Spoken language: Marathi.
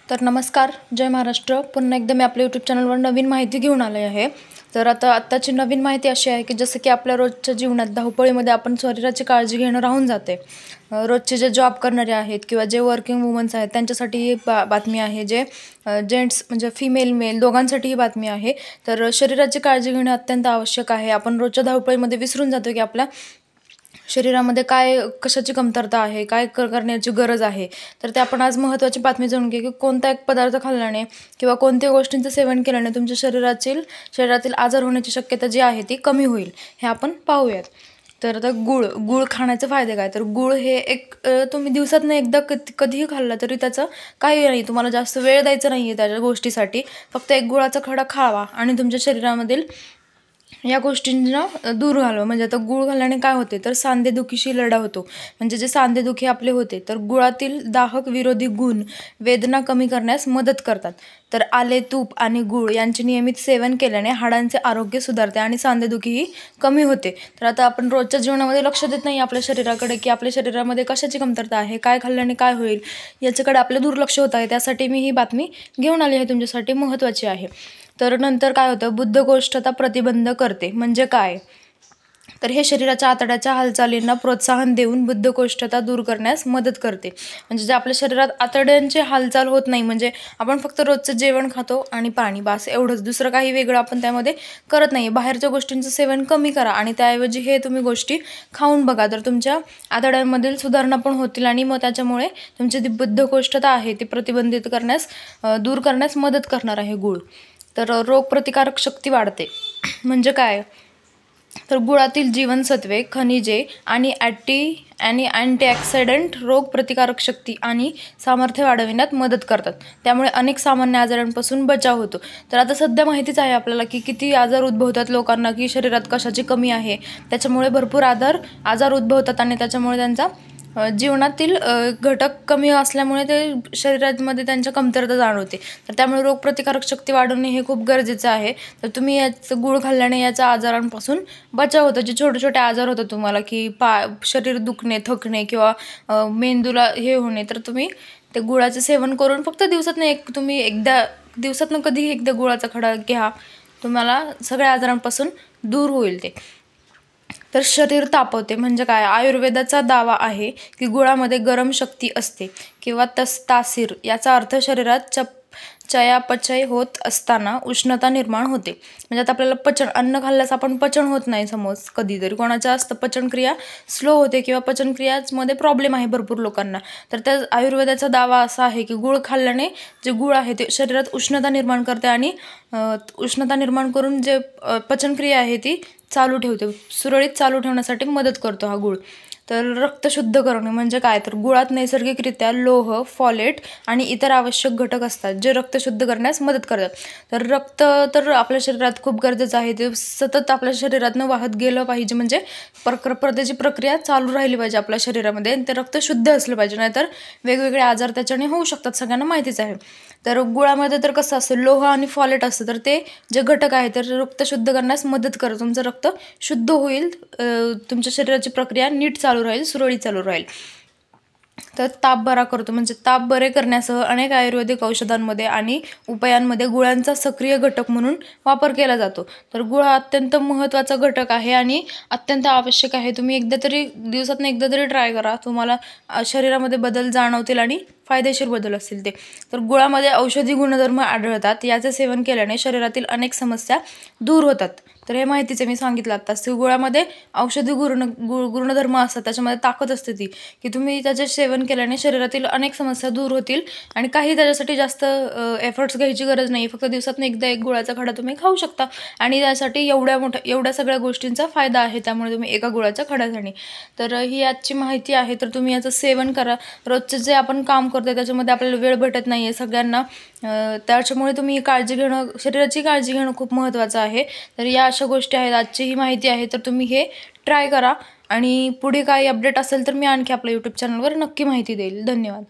तर नमस्कार, जय महाराष्ट्र. पुन्हा एकदा मी आपल्या यूट्यूब चॅनलवर नवीन माहिती घेऊन आले आहे. तर आत्ताची नवीन माहिती अशी आहे की जसं की आपल्या रोजच्या जीवनात धावपळीमध्ये आपण शरीराची काळजी घेणं राहून जाते. रोजचे जे जॉब करणारे आहेत किंवा जे वर्किंग वुमन्स आहेत त्यांच्यासाठी ही बातमी आहे. जे जेंट्स म्हणजे फिमेल मेल दोघांसाठी ही बातमी आहे. तर शरीराची काळजी घेणं अत्यंत आवश्यक आहे. आपण रोजच्या धावपळीमध्ये विसरून जातो की आपल्या शरीरामध्ये काय कशाची कमतरता आहे, काय करण्याची गरज आहे. तर ते आपण आज महत्त्वाची बातमी जाणून घेऊ की कोणता एक पदार्थ खाल्ल्याने किंवा कोणत्या गोष्टींचं सेवन केल्याने तुमच्या शरीरातील आजार होण्याची शक्यता जी आहे ती कमी होईल, हे आपण पाहूयात. तर आता गूळ खाण्याचे फायदे काय. तर गूळ हे एक तुम्ही दिवसातून एकदा कधीही खाल्ला तरी त्याचं काही नाही, तुम्हाला जास्त वेळ द्यायचा नाही आहे त्या गोष्टीसाठी. फक्त एक गुळाचा खडा खावा आणि तुमच्या शरीरामधील या गोष्टींना दूर घालवा. म्हणजे आता गूळ घालण्याने काय होते तर सांधेदुखीशी लढा होतो. म्हणजे जे सांधेदुखी आपले होते तर गुळातील दाहक विरोधी गुण वेदना कमी करण्यास मदत करतात. तर आले, तूप आणि गूळ यांचे नियमित सेवन केल्याने हाडांचे आरोग्य सुधारते आणि सांधेदुखीही कमी होते. तर आता आपण रोजच्या जीवनामध्ये लक्ष देत नाही आपल्या शरीराकडे की आपल्या शरीरामध्ये कशाची कमतरता आहे, काय खाल्ल्याने काय होईल, याच्याकडे आपलं दुर्लक्ष होत आहे. त्यासाठी मी ही बातमी घेऊन आली आहे, तुमच्यासाठी महत्त्वाची आहे. तर नंतर काय होतं, बद्धकोष्ठता प्रतिबंध करते. म्हणजे काय तर हे शरीराच्या आतड्याच्या हालचालींना प्रोत्साहन देऊन बद्धकोष्ठता दूर करण्यास मदत करते. म्हणजे जे आपल्या शरीरात आतड्यांची हालचाल होत नाही, म्हणजे आपण फक्त रोजचं जेवण खातो आणि पाणी बस एवढंच, दुसरं काही वेगळं आपण त्यामध्ये करत नाही. बाहेरच्या गोष्टींचं सेवन कमी करा आणि त्याऐवजी हे तुम्ही गोष्टी खाऊन बघा. तर तुमच्या आतड्यांमधील सुधारणा पण होतील आणि मग त्याच्यामुळे तुमची जी बद्धकोष्ठता आहे ती प्रतिबंधित करण्यास दूर करण्यास मदत करणार आहे गूळ. तर रोगप्रतिकारक शक्ती वाढते. म्हणजे काय तर गुळातील जीवनसत्वे, खनिजे आणि अँटीऑक्सिडंट रोगप्रतिकारक शक्ती आणि सामर्थ्य वाढविण्यात मदत करतात. त्यामुळे अनेक सामान्य आजारांपासून बचाव होतो. तर आता सध्या माहितीच आहे आपल्याला की किती आजार उद्भवतात लोकांना, की शरीरात कशाची कमी आहे, त्याच्यामुळे भरपूर आजार उद्भवतात आणि त्याच्यामुळे त्यांचा जीवनातील घटक कमी असल्यामुळे ते शरीरामध्ये त्यांच्या कमतरता जाणवते. तर त्यामुळे रोगप्रतिकारक शक्ती वाढवणे हे खूप गरजेचं आहे. तर तुम्ही याचं गूळ खाल्ल्याने याच्या आजारांपासून बचाव होतो. जे छोटे छोटे आजार होतात तुम्हाला की शरीर दुखणे, थकणे किंवा मेंदूला हे होणे, तर तुम्ही ते गुळाचं सेवन करून फक्त दिवसातनं कधीही एकदा गुळाचा खडा घ्या, तुम्हाला सगळ्या आजारांपासून दूर होईल ते. तर शरीर तापवते. म्हणजे काय आयुर्वेदाचा दावा आहे की गुळामध्ये गरम शक्ती असते किंवा तासीर, याचा अर्थ शरीरात चयापचय होत असताना उष्णता निर्माण होते. म्हणजे आता आपल्याला अन्न खाल्ल्यास आपण पचन होत नाही, समज कधीतरी कोणाचं असतं पचनक्रिया स्लो होते किंवा पचनक्रियामध्ये प्रॉब्लेम आहे भरपूर लोकांना. तर त्या आयुर्वेदाचा दावा असा आहे की गूळ खाल्ल्याने जे गूळ आहे ते शरीरात उष्णता निर्माण करते आणि उष्णता निर्माण करून जे पचनक्रिया आहे ती चालू ठेवते, सुरळीत चालू ठेवण्यासाठी मदत करतो हा गूळ. तर रक्त शुद्ध करणे म्हणजे काय तर गुळात नैसर्गिकरित्या लोह, फॉलेट आणि इतर आवश्यक घटक असतात जे रक्त शुद्ध करण्यास मदत करतात. तर रक्त तर आपल्या शरीरात खूप गरजेचं आहे, ते सतत आपल्या शरीरातनं वाहत गेलं पाहिजे. म्हणजे त्याची प्रक्रिया चालू राहिली पाहिजे आपल्या शरीरामध्ये आणि ते रक्त शुद्ध असलं पाहिजे, नाहीतर वेगवेगळे आजार त्याच्याने होऊ शकतात, सगळ्यांना माहितीच आहे. तर गुळामध्ये तर कसं असतं, लोह आणि फॉलेट असतं, तर ते जे घटक आहे तर रक्त शुद्ध करण्यास मदत करतं. तुमचं रक्त शुद्ध होईल, तुमच्या शरीराची प्रक्रिया नीट चालू राहील, सुरळीत चालू राहील. तर ताप बरा करतो. म्हणजे ताप बरे करण्यासह अनेक आयुर्वेदिक औषधांमध्ये आणि उपायांमध्ये गुळांचा सक्रिय घटक म्हणून वापर केला जातो. तर गुळ हा अत्यंत महत्त्वाचा घटक आहे आणि अत्यंत आवश्यक आहे. तुम्ही दिवसातून एकदा तरी ट्राय करा, तुम्हाला शरीरामध्ये बदल जाणवतील आणि फायदेशीर बदल असतील ते. तर गुळामध्ये औषधी गुणधर्म आढळतात. याचे सेवन केल्याने शरीरातील अनेक समस्या दूर होतात. तर हे माहितीचे मी सांगितलं आत्ताच. गुळामध्ये औषधी गुणधर्म असतात, त्याच्यामध्ये ताकद असते ती की तुम्ही त्याचे सेवन केल्याने शरीरातील अनेक समस्या दूर होतील आणि काही त्याच्यासाठी जास्त एफर्ट्स घ्यायची गरज नाही. फक्त दिवसातून एकदा एक गुळाचा खडा तुम्ही खाऊ शकता आणि त्यासाठी एवढ्या सगळ्या गोष्टींचा फायदा आहे. त्यामुळे तुम्ही एका गुळाच्या खड्यासाठी. तर ही आजची माहिती आहे. तर तुम्ही याचं सेवन करा. रोजचं जे आपण काम करतो त्याच्यामध्ये आपल्याला वेळ भेटत नाही आहे सगळ्यांना, त्याच्यामुळे तुम्ही शरीराची काळजी घेणं खूप महत्त्वाचं आहे. तर या अशा गोष्टी आहेत, आजची ही माहिती आहे. तर तुम्ही हे ट्राय करा आणि पुढे काही अपडेट असेल तर मी आणखी आपल्या यूट्यूब चॅनलवर नक्की माहिती देईल. धन्यवाद.